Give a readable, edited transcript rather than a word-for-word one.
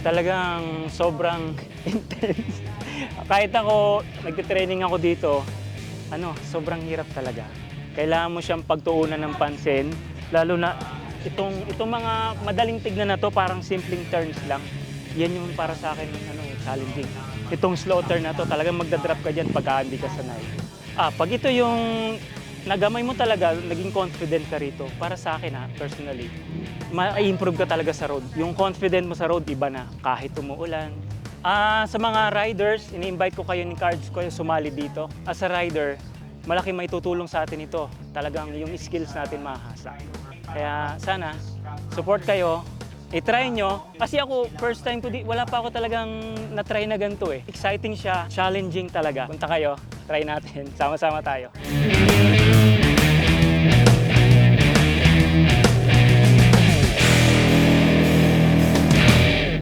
Talagang sobrang intense. Kahit ako, nagte-training ako dito, sobrang hirap talaga. Kailangan mo siyang pagtuunan ng pansin, lalo na itong mga madaling tignan na to, parang simpleng turns lang. Yan yung para sa akin challenging. Itong slow turn na to, talagang magdadrop ka dyan pagka hindi ka sanay. Pag ito yung nagamay mo talaga, naging confident ka rito, para sa akin personally, ma-improve ka talaga sa road. Yung confident mo sa road, iba na, kahit umuulan. Sa mga riders, ini-invite ko kayo ni Cards ko sumali dito. As a rider, malaki may tutulong sa atin ito. Talagang yung skills natin mahasa. Kaya sana, support kayo, i-try nyo. Kasi ako, first time ko wala pa ako talagang na-try na ganito eh. Exciting siya, challenging talaga. Punta kayo, try natin, sama-sama tayo.